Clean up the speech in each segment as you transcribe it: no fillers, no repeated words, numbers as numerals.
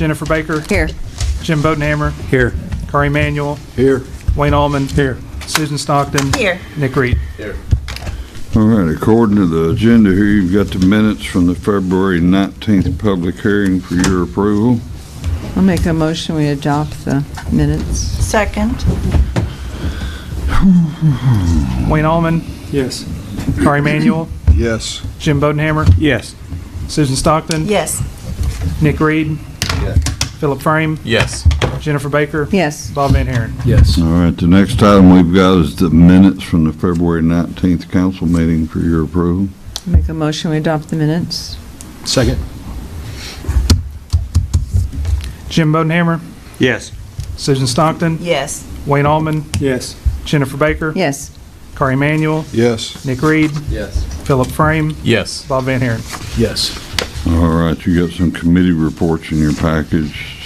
Jennifer Baker, Here. Jim Bodenhammer, Here. Carr Emanuel, Here. Wayne Allman, Here. Susan Stockton, Here. Nick Reed. All right, according to the agenda here, you've got the minutes from the February 19th public hearing for your approval. I'll make a motion, we adopt the minutes. Second. Wayne Allman, Yes. Carr Emanuel, Yes. Jim Bodenhammer, Yes. Susan Stockton, Yes. Nick Reed, Philip Frame, Yes. Jennifer Baker, Yes. Bob Van Haren. Yes. All right, the next item we've got is the minutes from the February 19th council meeting for your approval. Make a motion, we adopt the minutes. Second. Jim Bodenhammer, Yes. Susan Stockton, Yes. Wayne Allman, Yes. Jennifer Baker, Yes. Carr Emanuel, Yes. Nick Reed, Yes. Philip Frame, Yes. Bob Van Haren. Yes. All right, you got some committee reports in your package.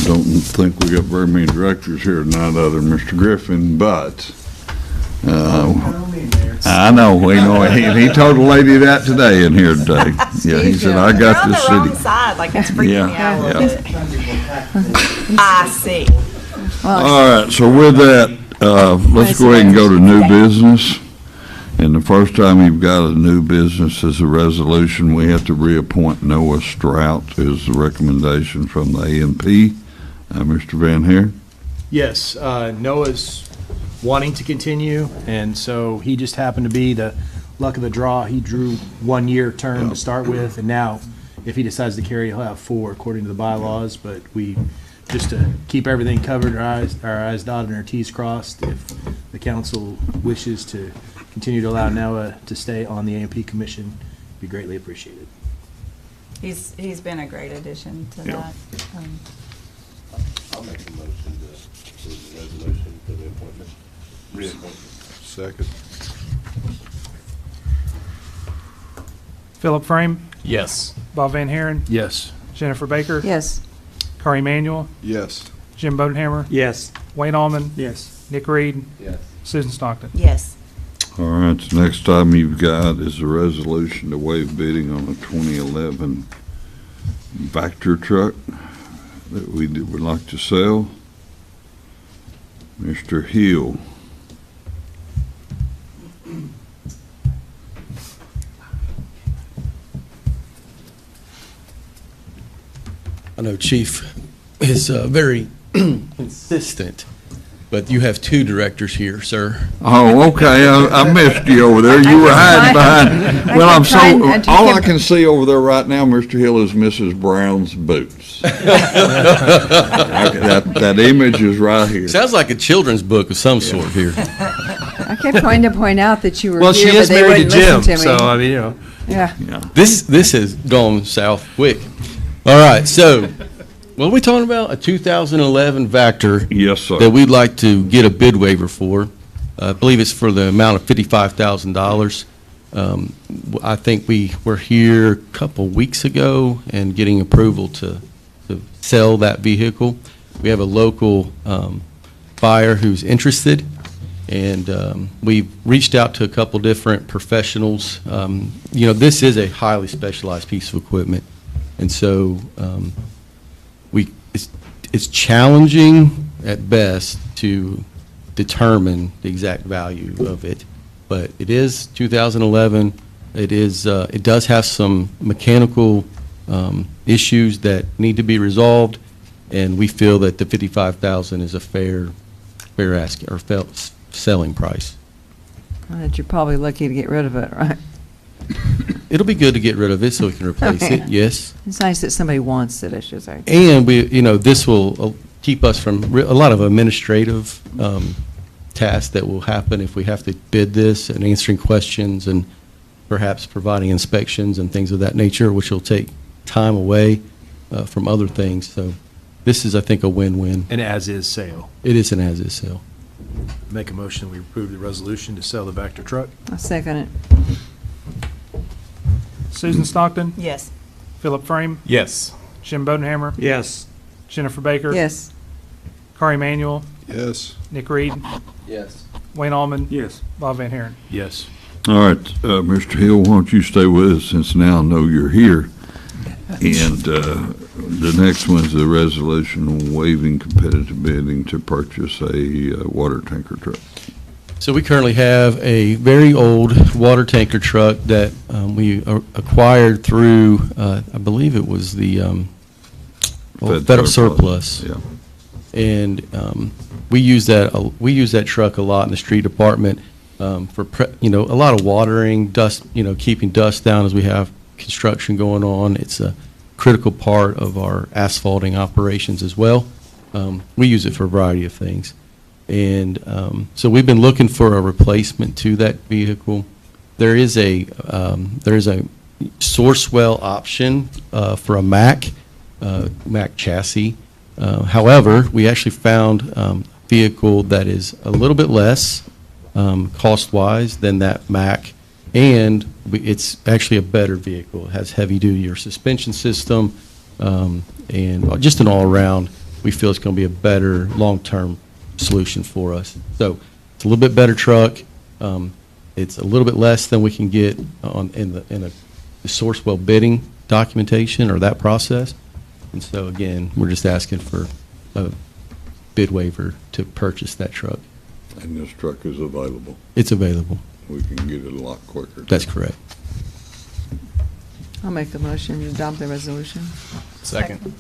Don't think we got very many directors here tonight other than Mr. Griffin, but, I know, he told a lady that today in here today. Yeah, he said, I You're got on the the wrong city. side, like it's freaking Yeah, me out a little yeah. bit. I see. Well, All right, so with that, let's go ahead and go to new business. And the first time you've got a new business is a resolution, we have to reappoint Noah Strout is the recommendation from the A&P. Mr. Van Heer? Yes, Noah's wanting to continue, and so he just happened to be the luck of the draw. He drew 1 year term to start with, and now if he decides to carry, he'll have 4 according to the bylaws. But we, just to keep everything covered, our I's dotted and our T's crossed, if the council wishes to continue to allow Noah to stay on the A&P commission, be greatly appreciated. He's been a great addition to that. I'll make a motion to approve the resolution for the appointment, reappointment. Second. Philip Frame, Yes. Bob Van Haren, Yes. Jennifer Baker, yes. Carr Emanuel, Yes. Jim Bodenhammer, Yes. Wayne Allman, Yes. Nick Reed, Yes. Susan Stockton. Yes. All right, the next item you've got is a resolution to waive bidding on a 2011 Vector truck that we would like to sell. Mr. Hill. I know Chief is very consistent, but you have 2 directors here, sir. Oh, okay, I missed you over there. You were hiding behind. Well, I'm so, all I can see over there right now, Mr. Hill, is Mrs. Brown's boots. That image is right here. Sounds like a children's book of some sort here. I kept trying to point out that you were Well, she here, but is they married to wouldn't Jim, listen to me. so I mean, you know. Yeah. This has gone south quick. All right, so what are we talking about? A 2011 Vector Yes, sir. that we'd like to get a bid waiver for. I believe it's for the amount of $55,000. I think we were here a couple weeks ago and getting approval to sell that vehicle. We have a local buyer who's interested, and we've reached out to a couple different professionals. You know, this is a highly specialized piece of equipment, and so it's challenging at best to determine the exact value of it, but it is 2011. It is. It does have some mechanical issues that need to be resolved, and we feel that the $55,000 is a fair ask or selling price. That you're probably lucky to get rid of it, right? It'll be good to get rid of it so we can replace Okay. it. Yes. It's nice that somebody wants it, I should say. And this will keep us from a lot of administrative tasks that will happen if we have to bid this, and answering questions and perhaps providing inspections and things of that nature, which will take time away from other things. So this is, I think, a win-win. An as-is sale. It is an as-is sale. Make a motion, we approve the resolution to sell the Vector truck. I'll second it. Susan Stockton, Yes. Philip Frame, Yes. Jim Bodenhammer, Yes. Jennifer Baker, Yes. Carr Emanuel, Yes. Nick Reed, Yes. Wayne Allman, Yes. Bob Van Haren. Yes. All right, Mr. Hill, why don't you stay with us since now I know you're here. And the next one is the resolution waiving competitive bidding to purchase a water tanker truck. So we currently have a very old water tanker truck that we acquired through, I believe it was the federal surplus. Yeah. And we use that truck a lot in the street department for, a lot of watering, dust, keeping dust down as we have construction going on. It's a critical part of our asphalting operations as well. We use it for a variety of things. And so we've been looking for a replacement to that vehicle. There is a Sourcewell option for a Mack chassis. However, we actually found a vehicle that is a little bit less cost-wise than that Mack, and it's actually a better vehicle. It has heavy-duty suspension system, and just an all-around, we feel it's going to be a better long-term solution for us. So it's a little bit better truck. It's a little bit less than we can get in the Sourcewell bidding documentation or that process. And so again, we're just asking for a bid waiver to purchase that truck. And this truck is available. It's available. We can get it a lot quicker. That's correct. I'll make a motion to adopt the resolution. Second.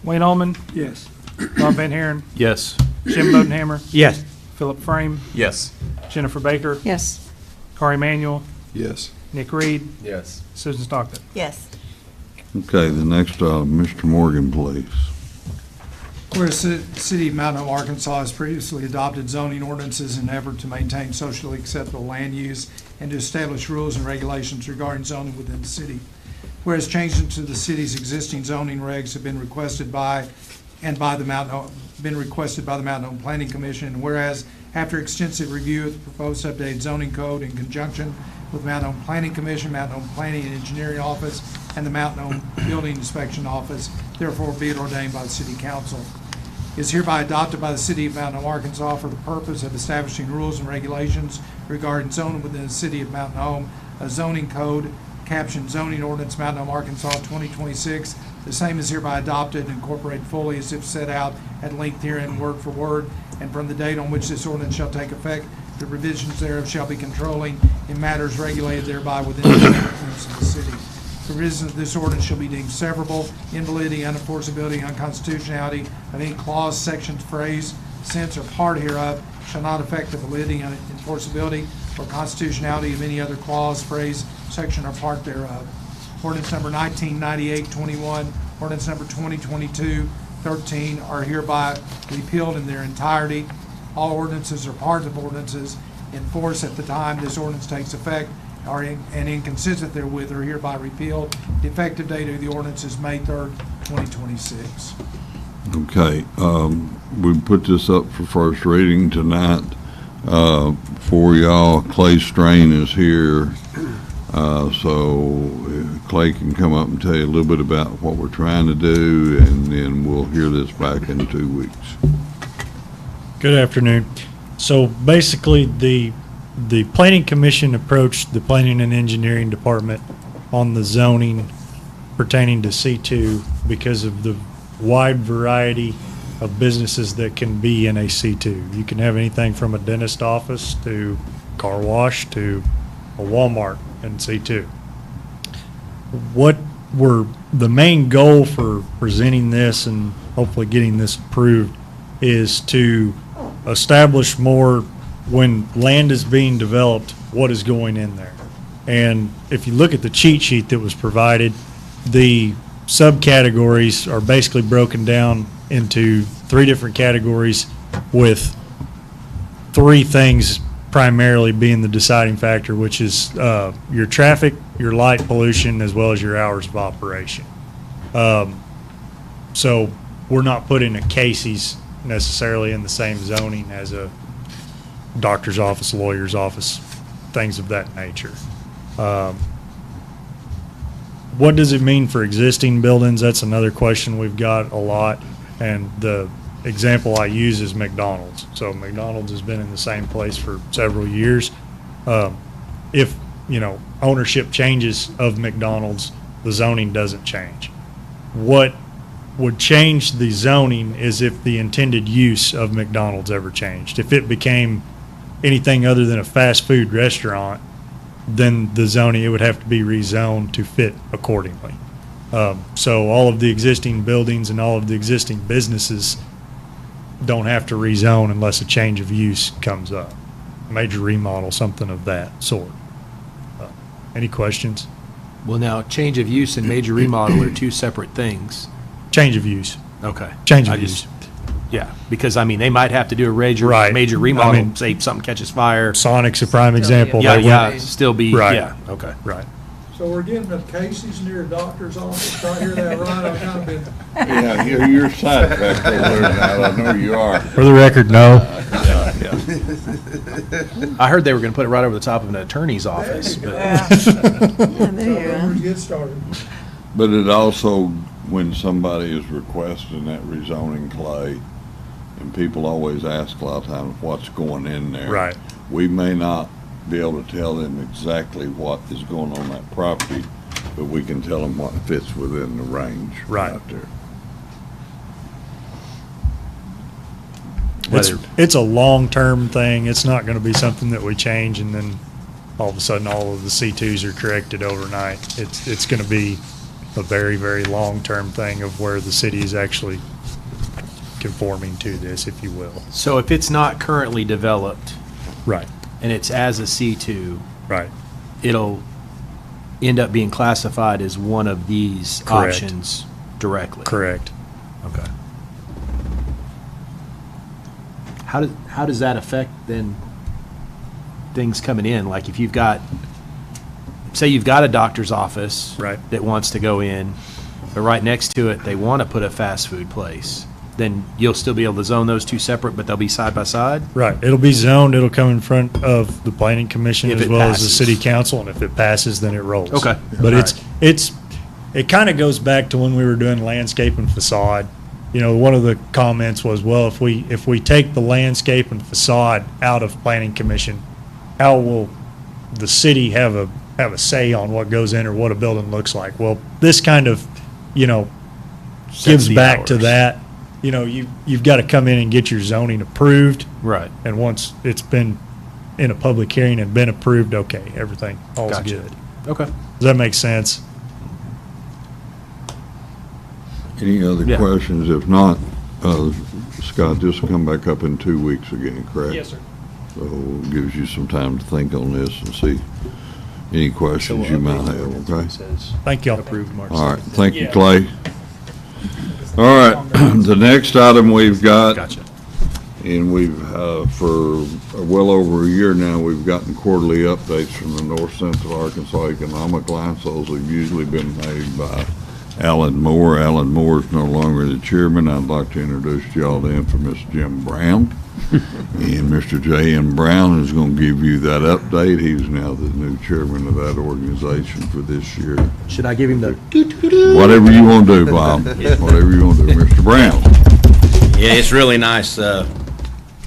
Wayne Allman, Yes. Bob Van Haren, Yes. Jim Bodenhammer, Yes. Philip Frame, Yes. Jennifer Baker, Yes. Carl Emanuel, Yes. Nick Reed, Yes. Susan Stockton. Yes. Okay, the next item, Mr. Morgan, please. Whereas the City of Mount Hope, Arkansas has previously adopted zoning ordinances in an effort to maintain socially acceptable land use and to establish rules and regulations regarding zoning within the city. Whereas changes to the city's existing zoning regs have been requested by the Mountain Home Planning Commission, and whereas after extensive review of the proposed updated zoning code in conjunction with Mountain Home Planning Commission, Mountain Home Planning and Engineering Office, and the Mountain Home Building Inspection Office, therefore be it ordained by the City Council. Is hereby adopted by the City of Mountain Home, Arkansas for the purpose of establishing rules and regulations regarding zoning within the City of Mountain Home, a zoning code captioned Zoning Ordinance Mountain Home, Arkansas 2026. The same is hereby adopted and incorporated fully as if set out at length herein, word for word, and from the date on which this ordinance shall take effect, the revisions thereof shall be controlling in matters regulated thereby within the limits of the city. Provisions of this ordinance shall be deemed severable, invalidity, unenforceability, unconstitutionality of any clause, section, phrase, sense, or part hereof shall not affect the validity, enforceability, or constitutionality of any other clause, phrase, section, or part thereof. Ordinance number 1998-21, ordinance number 2022-13 are hereby repealed in their entirety. All ordinances or parts of ordinances in force at the time this ordinance takes effect and inconsistent therewith are hereby repealed. The effective date of the ordinance is May 3rd, 2026. Okay, we put this up for first reading tonight. For y'all, Clay Strain is here, so Clay can come up and tell you a little bit about what we're trying to do, and then we'll hear this back in 2 weeks. Good afternoon. So basically, the Planning Commission approached the Planning and Engineering Department on the zoning pertaining to C2 because of the wide variety of businesses that can be in a C2. You can have anything from a dentist office to car wash to a Walmart in C2. The main goal for presenting this and hopefully getting this approved is to establish more, when land is being developed, what is going in there. And if you look at the cheat sheet that was provided, the subcategories are basically broken down into 3 different categories, with 3 things primarily being the deciding factor, which is your traffic, your light pollution, as well as your hours of operation. So we're not putting a Casey's necessarily in the same zoning as a doctor's office, lawyer's office, things of that nature. What does it mean for existing buildings? That's another question we've got a lot, and the example I use is McDonald's. So McDonald's has been in the same place for several years. If ownership changes of McDonald's, the zoning doesn't change. What would change the zoning is if the intended use of McDonald's ever changed. If it became anything other than a fast food restaurant, then the zoning, it would have to be rezoned to fit accordingly. So all of the existing buildings and all of the existing businesses don't have to rezone unless a change of use comes up. Major remodel, something of that sort. Any questions? Well, now, change of use and major remodel are two separate things. Change of use. Okay. Change of I just- use. Yeah, because, I mean, they might have to do a major Right. I remodel, mean- say something catches fire. Sonic's a prime example. Yeah, They yeah, went- still be, Right. yeah, okay. Right. So we're getting to Casey's near a doctor's office. Did I hear that right? I've kind of been. Yeah, you're sidetracked over there now, I know you are. For the record, no. I heard they were gonna put it right over the top of an attorney's office, but. Yeah, there you Let's go. get started. But it also, when somebody is requesting that rezoning, Clay, and people always ask a lot of times what's going in there. Right. We may not be able to tell them exactly what is going on that property, but we can tell them what fits within the range Right. out there. It's a long-term thing. It's not going to be something that we change and then all of a sudden all of the C2s are corrected overnight. It's going to be a very, very long-term thing of where the city is actually conforming to this, if you will. So if it's not currently developed Right, and it's as a C2, right. it'll end up being classified as one of these Correct. options directly? Correct. Okay. How does that affect then things coming in? Like if you've got, say you've got a doctor's office. Right. That wants to go in, but right next to it, they want to put a fast food place, then you'll still be able to zone those two separate, but they'll be side by side? Right. It'll be zoned. It'll come in front of the planning commission If as it well as the passes. city council, and if it passes, then it rolls. Okay. But All it kind of goes back to when we were doing landscape and facade. One of the comments was, well, if we take the landscape and facade out of planning commission, how will the city have a say on what goes in or what a building looks like? Well, this kind of, gives the back to hours. that. You've got to come in and get your zoning approved. Right. And once it's been in a public hearing and been approved, okay, everything, all's Gotcha. good. Okay. Does that make sense? Any other Yeah. questions? If not, Scott, this will come back up in 2 weeks again, correct? Yes, sir. So it gives you some time to think on this and see any questions you might have, okay? Thank y'all. Approved March All right, 2nd. thank you, Yeah. Clay. All right, the next item we've got, Gotcha. and we've, for well over a year now, we've gotten quarterly updates from the North Central Arkansas Economic Alliance. Those have usually been made by Alan Moore. Alan Moore is no longer the chairman. I'd like to introduce y'all to infamous Jim Brown. And Mr. J.M. Brown is going to give you that update. He's now the new chairman of that organization for this year. Should I give him the? Whatever you want to do, Bob. Whatever you want to do. Mr. Brown. Yeah, it's really nice.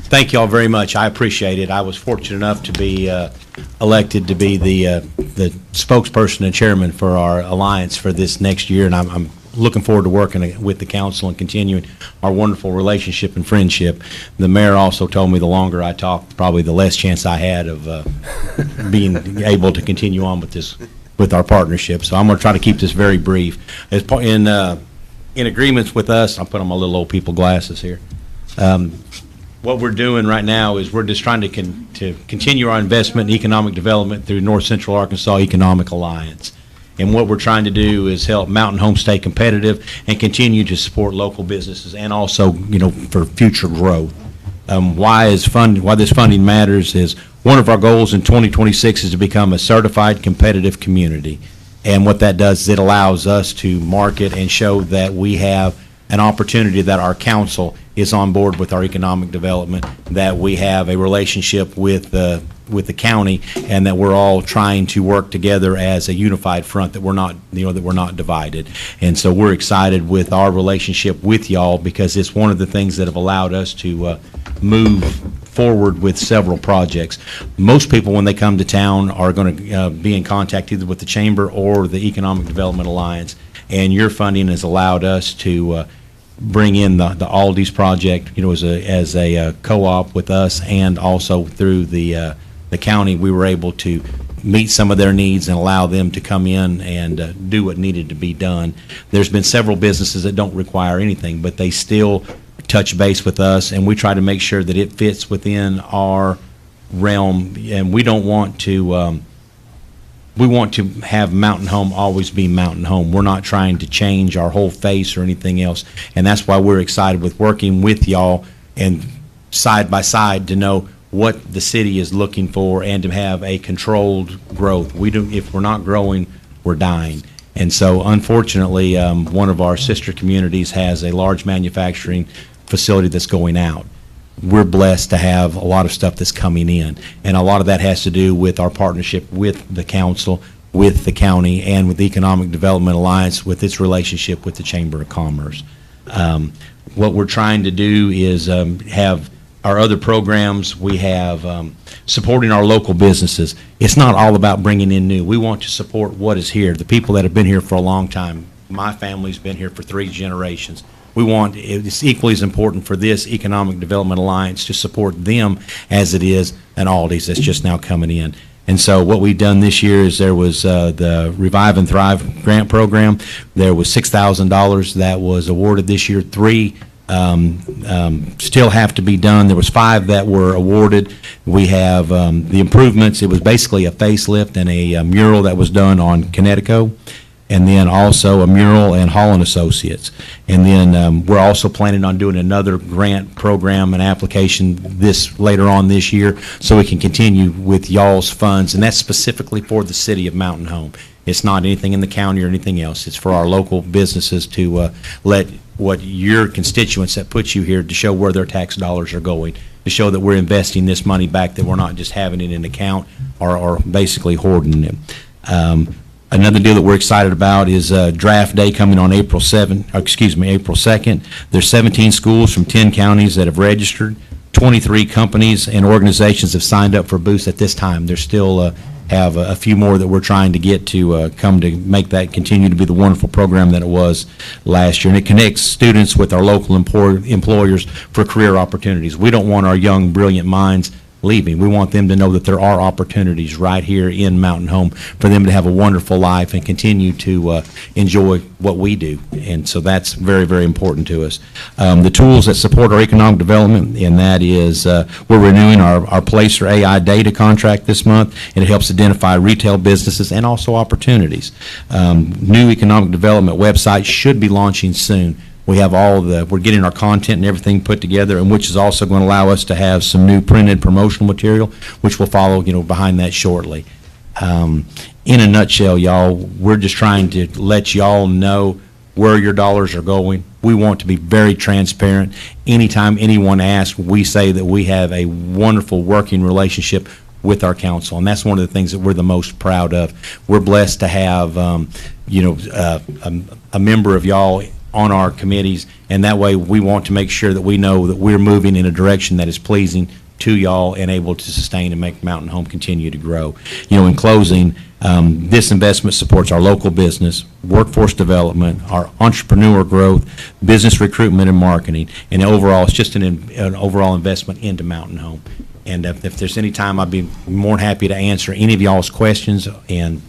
Thank you all very much. I appreciate it. I was fortunate enough to be elected to be the spokesperson and chairman for our alliance for this next year, and I'm looking forward to working with the council and continuing our wonderful relationship and friendship. The mayor also told me the longer I talked, probably the less chance I had of being able to continue on with our partnership. So I'm going to try to keep this very brief. In agreements with us, I'll put on my little old people glasses here. What we're doing right now is we're just trying to continue our investment in economic development through North Central Arkansas Economic Alliance. And what we're trying to do is help Mountain Home stay competitive and continue to support local businesses and also, for future growth. Why this funding matters is one of our goals in 2026 is to become a certified competitive community. And what that does is it allows us to market and show that we have an opportunity, that our council is on board with our economic development, that we have a relationship with the county, and that we're all trying to work together as a unified front, that we're not divided. And so we're excited with our relationship with y'all because it's one of the things that have allowed us to move forward with several projects. Most people, when they come to town, are going to be in contact either with the Chamber or the Economic Development Alliance, and your funding has allowed us to bring in the Aldi's project, as a co-op with us, and also through the county, we were able to meet some of their needs and allow them to come in and do what needed to be done. There's been several businesses that don't require anything, but they still touch base with us, and we try to make sure that it fits within our realm, and we don't want to we want to have Mountain Home always be Mountain Home. We're not trying to change our whole face or anything else, and that's why we're excited with working with y'all and side by side to know what the city is looking for and to have a controlled growth. If we're not growing, we're dying. And so unfortunately, one of our sister communities has a large manufacturing facility that's going out. We're blessed to have a lot of stuff that's coming in, and a lot of that has to do with our partnership with the council, with the county, and with the Economic Development Alliance with its relationship with the Chamber of Commerce. What we're trying to do is have our other programs. We have supporting our local businesses. It's not all about bringing in new. We want to support what is here, the people that have been here for a long time. My family's been here for 3 generations. It's equally as important for this Economic Development Alliance to support them as it is an Aldi's that's just now coming in. And so what we've done this year is there was the Revive and Thrive grant program. There was $6,000 that was awarded this year. 3 still have to be done. There was 5 that were awarded. We have the improvements. It was basically a facelift and a mural that was done on Connecticut, and then also a mural and Hall & Associates. And then we're also planning on doing another grant program and application later on this year so we can continue with y'all's funds, and that's specifically for the city of Mountain Home. It's not anything in the county or anything else. It's for our local businesses to let what your constituents that put you here to show where their tax dollars are going, to show that we're investing this money back, that we're not just having it in an account or basically hoarding it. Another deal that we're excited about is Draft Day coming on April 2nd. There's 17 schools from 10 counties that have registered. 23 companies and organizations have signed up for booths at this time. There's still have a few more that we're trying to get to come to make that continue to be the wonderful program that it was last year. And it connects students with our local employers for career opportunities. We don't want our young, brilliant minds leaving. We want them to know that there are opportunities right here in Mountain Home for them to have a wonderful life and continue to enjoy what we do. And so that's very, very important to us. The tools that support our economic development, and that is we're renewing our Placer AI data contract this month, and it helps identify retail businesses and also opportunities. New economic development website should be launching soon. We have we're getting our content and everything put together, and which is also going to allow us to have some new printed promotional material, which will follow, behind that shortly. In a nutshell, y'all, we're just trying to let y'all know where your dollars are going. We want to be very transparent. Anytime anyone asks, we say that we have a wonderful working relationship with our council, and that's one of the things that we're the most proud of. We're blessed to have, a member of y'all on our committees, and that way we want to make sure that we know that we're moving in a direction that is pleasing to y'all and able to sustain and make Mountain Home continue to grow. In closing, this investment supports our local business, workforce development, our entrepreneur growth, business recruitment and marketing, and overall, it's just an overall investment into Mountain Home. And if there's any time, I'd be more than happy to answer any of y'all's questions and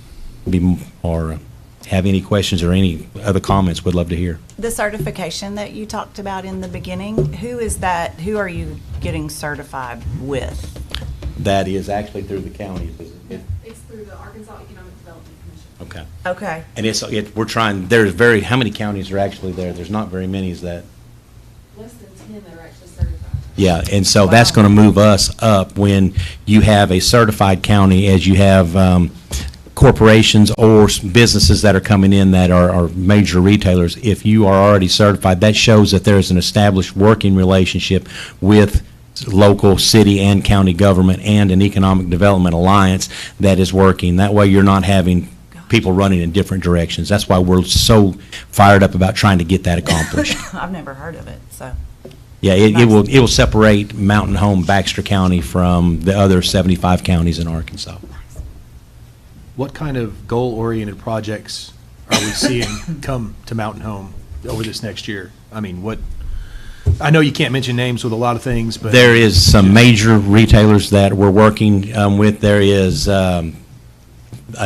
have any questions or any other comments, would love to hear. The certification that you talked about in the beginning, who is that? Who are you getting certified with? That is actually through the county, isn't it? It's through the Arkansas Economic Development Commission. Okay. Okay. And we're trying, how many counties are actually there? There's not very many, is that? Less than 10 that are actually certified. Yeah, and so that's going to move us up when you have a certified county, as you have corporations or businesses that are coming in that are major retailers. If you are already certified, that shows that there is an established working relationship with local city and county government and an economic development alliance that is working. That way you're not having people running in different directions. That's why we're so fired up about trying to get that accomplished. I've never heard of it, so. Yeah, it will separate Mountain Home, Baxter County from the other 75 counties in Arkansas. What kind of goal-oriented projects are we seeing come to Mountain Home over this next year? I mean, I know you can't mention names with a lot of things, but. There is some major retailers that we're working with. There is a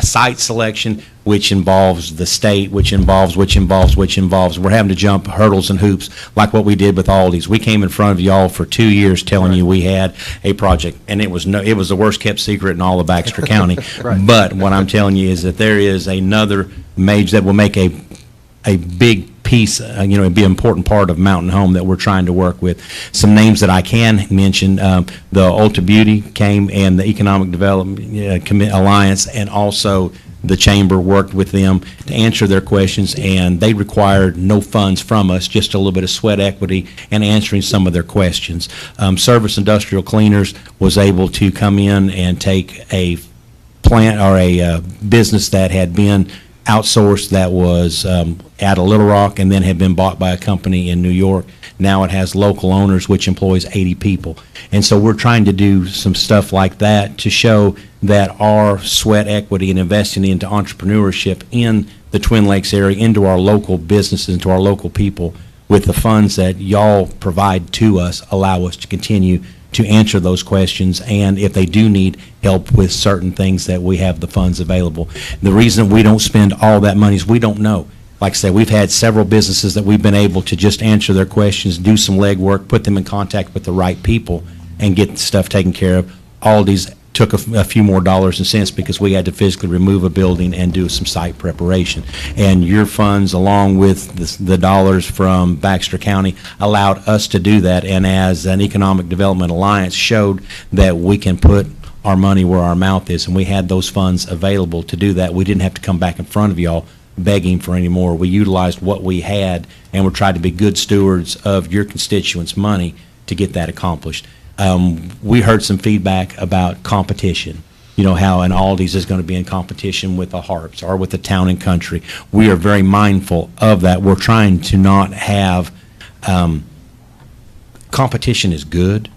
site selection, which involves the state, which involves. We're having to jump hurdles and hoops like what we did with Aldi's. We came in front of y'all for 2 years telling you we had a project, and it was the worst kept secret in all of Baxter County. Right. But what I'm telling you is that there is another major that will make a big piece, it'd be an important part of Mountain Home that we're trying to work with. Some names that I can mention, the Ulta Beauty came, and the Economic Development Alliance, and also the Chamber worked with them to answer their questions, and they required no funds from us, just a little bit of sweat equity and answering some of their questions. Service Industrial Cleaners was able to come in and take a plant or a business that had been outsourced, that was out of Little Rock, and then had been bought by a company in New York. Now it has local owners, which employs 80 people. And so we're trying to do some stuff like that to show that our sweat equity and investing into entrepreneurship in the Twin Lakes area, into our local businesses, into our local people, with the funds that y'all provide to us, allow us to continue to answer those questions, and if they do need help with certain things, that we have the funds available. The reason we don't spend all that money is we don't know. Like I said, we've had several businesses that we've been able to just answer their questions, do some legwork, put them in contact with the right people, and get stuff taken care of. Aldi's took a few more dollars and cents because we had to physically remove a building and do some site preparation. And your funds, along with the dollars from Baxter County, allowed us to do that, and as an Economic Development Alliance showed that we can put our money where our mouth is, and we had those funds available to do that. We didn't have to come back in front of y'all begging for any more. We utilized what we had, and we tried to be good stewards of your constituents' money to get that accomplished. We heard some feedback about competition. You know, how an Aldi's is going to be in competition with a Harps or with a Town and Country. We are very mindful of that. We're trying to not have, competition is good,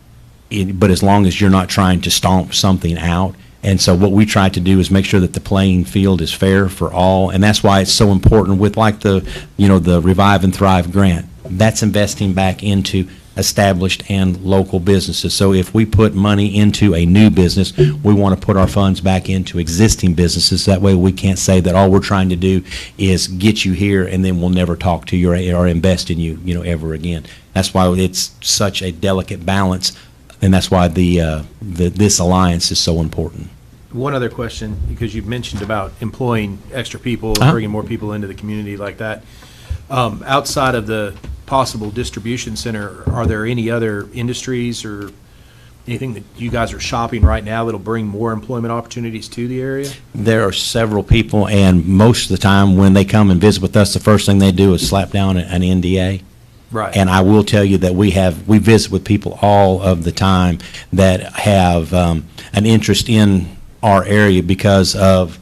but as long as you're not trying to stomp something out. And so what we try to do is make sure that the playing field is fair for all, and that's why it's so important with like the Revive and Thrive grant. That's investing back into established and local businesses. So if we put money into a new business, we want to put our funds back into existing businesses. That way we can't say that all we're trying to do is get you here and then we'll never talk to you or invest in you, ever again. That's why it's such a delicate balance, and that's why this alliance is so important. One other question, because you've mentioned about employing extra people, bringing more people into the community like that. Outside of the possible distribution center, are there any other industries or anything that you guys are shopping right now that'll bring more employment opportunities to the area? There are several people, and most of the time when they come and visit with us, the first thing they do is slap down an NDA. Right. And I will tell you that we visit with people all of the time that have an interest in our area because of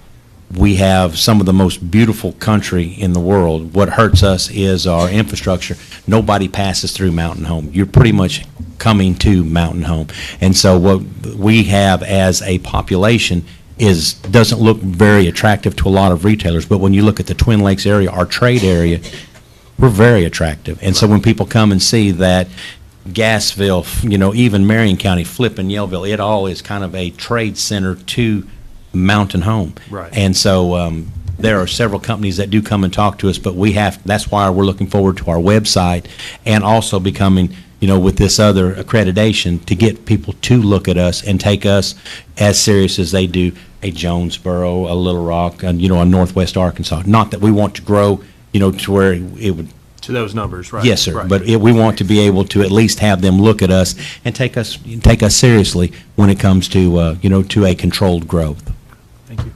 we have some of the most beautiful country in the world. What hurts us is our infrastructure. Nobody passes through Mountain Home. You're pretty much coming to Mountain Home. And so what we have as a population doesn't look very attractive to a lot of retailers, but when you look at the Twin Lakes area, our trade area, we're very attractive. And so when people come and see that Gassville, even Marion County, Flippin, Yellville, it all is kind of a trade center to Mountain Home. Right. And so there are several companies that do come and talk to us, but that's why we're looking forward to our website and also becoming, with this other accreditation to get people to look at us and take us as serious as they do a Jonesboro, a Little Rock, and, a Northwest Arkansas. Not that we want to grow, to where it would. To those numbers, right? Yes, sir. Right. But we want to be able to at least have them look at us and take us seriously when it comes to, to a controlled growth. Thank you.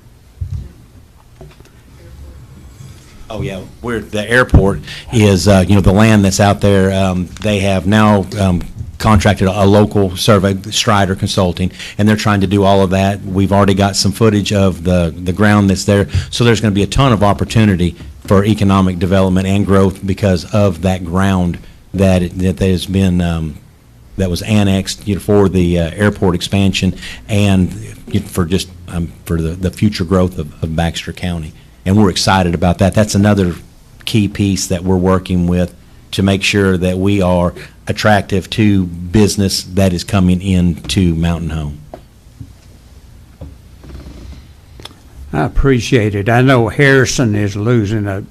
Oh, yeah, the airport is, the land that's out there, they have now contracted a local survey, Strider Consulting, and they're trying to do all of that. We've already got some footage of the ground that's there, so there's going to be a ton of opportunity for economic development and growth because of that ground that has been, that was annexed, for the airport expansion and for just, for the future growth of Baxter County. And we're excited about that. That's another key piece that we're working with to make sure that we are attractive to business that is coming into Mountain Home. I appreciate it. I know Harrison is losing a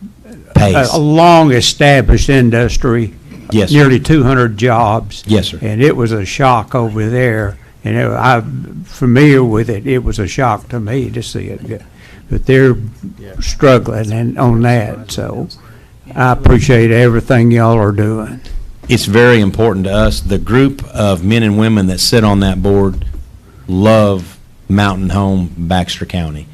Pace. long-established industry. Yes, sir. Nearly 200 jobs. Yes, sir. And it was a shock over there. And I'm familiar with it. It was a shock to me to see it. But they're struggling on that, so I appreciate everything y'all are doing. It's very important to us. The group of men and women that sit on that board love Mountain Home, Baxter County.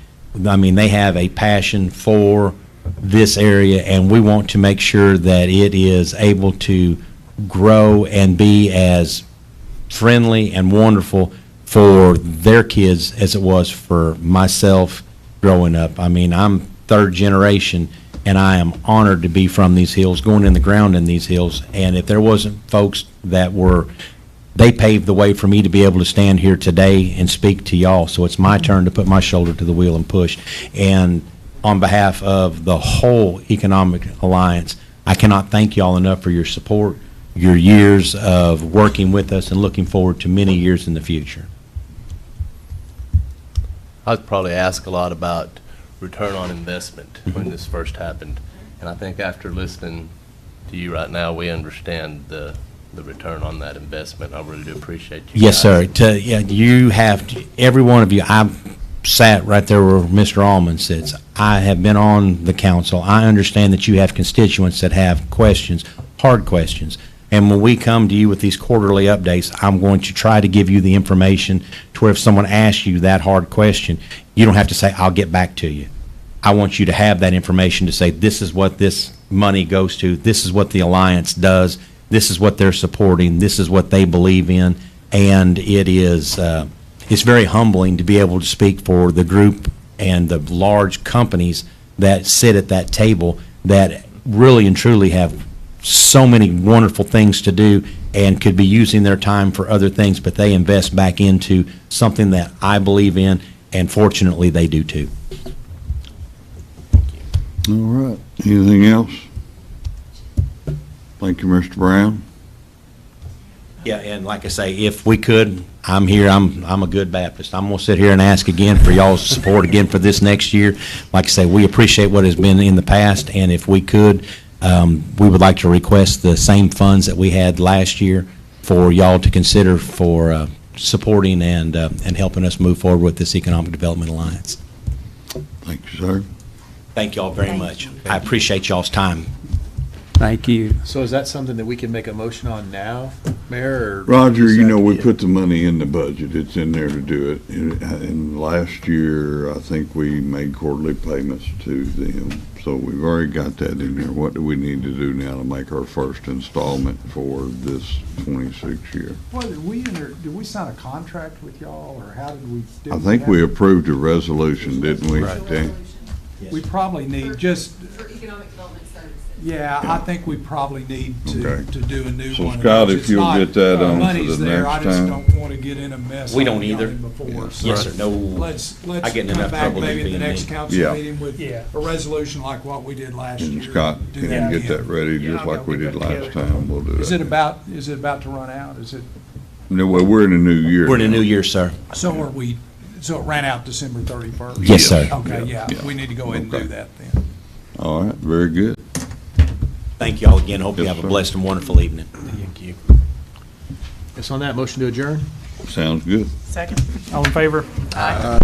I mean, they have a passion for this area, and we want to make sure that it is able to grow and be as friendly and wonderful for their kids as it was for myself growing up. I mean, I'm third generation, and I am honored to be from these hills, going in the ground in these hills. And if there wasn't folks that were, they paved the way for me to be able to stand here today and speak to y'all. So it's my turn to put my shoulder to the wheel and push. And on behalf of the whole Economic Alliance, I cannot thank y'all enough for your support, your years of working with us, and looking forward to many years in the future. I'd probably ask a lot about return on investment when this first happened. And I think after listening to you right now, we understand the return on that investment. I really do appreciate you. Yes, sir. guys. You have, every one of you, I've sat right there where Mr. Allman sits. I have been on the council. I understand that you have constituents that have questions, hard questions. And when we come to you with these quarterly updates, I'm going to try to give you the information to where if someone asks you that hard question, you don't have to say, I'll get back to you. I want you to have that information to say, this is what this money goes to, this is what the Alliance does, this is what they're supporting, this is what they believe in, and it is, it's very humbling to be able to speak for the group and the large companies that sit at that table that really and truly have so many wonderful things to do and could be using their time for other things, but they invest back into something that I believe in, and fortunately they do too. All right. Anything else? Thank you, Mr. Brown. Yeah, and like I say, if we could, I'm here, I'm a good Baptist. I'm gonna sit here and ask again for y'all's support again for this next year. Like I say, we appreciate what has been in the past, and if we could, we would like to request the same funds that we had last year for y'all to consider for supporting and helping us move forward with this Economic Development Alliance. Thank you, sir. Thank y'all very much. I appreciate y'all's time. Thank you. So is that something that we can make a motion on now, Mayor? Or Roger, does you that know, we be- put the money in the budget. It's in there to do it. And last year, I think we made quarterly payments to them. So we've already got that in there. What do we need to do now to make our first installment for this 26 year? Well, did we sign a contract with y'all, or how did we? I think we approved a resolution, didn't we? Dan? We probably need just, For economic development services. yeah, I think we probably need Okay. to do a new So, one. Scott, if It's you'll not- get that on for money's the there. next I just time. don't want to get in a mess. We like don't we got either. in before. So Yes, sir, no, Let's I get in come enough back trouble maybe in the being next me. council Yeah. meeting with Yeah. a resolution like what we did last year. And Scott, Do can that you get again. that ready, just like we did last time? We'll do that. Is it about to run out? Is it, No, well, we're in a new year. We're in a now. new year, sir. so it ran out December 31st? Yes, sir. Okay, yeah, Yeah. we need to go ahead and Okay. do that then. All right, very good. Thank y'all again. Hope you Yes, have a sir. blessed and wonderful evening. Thank you. Guess on that, motion to adjourn? Sounds good. Second? All in favor? Aye.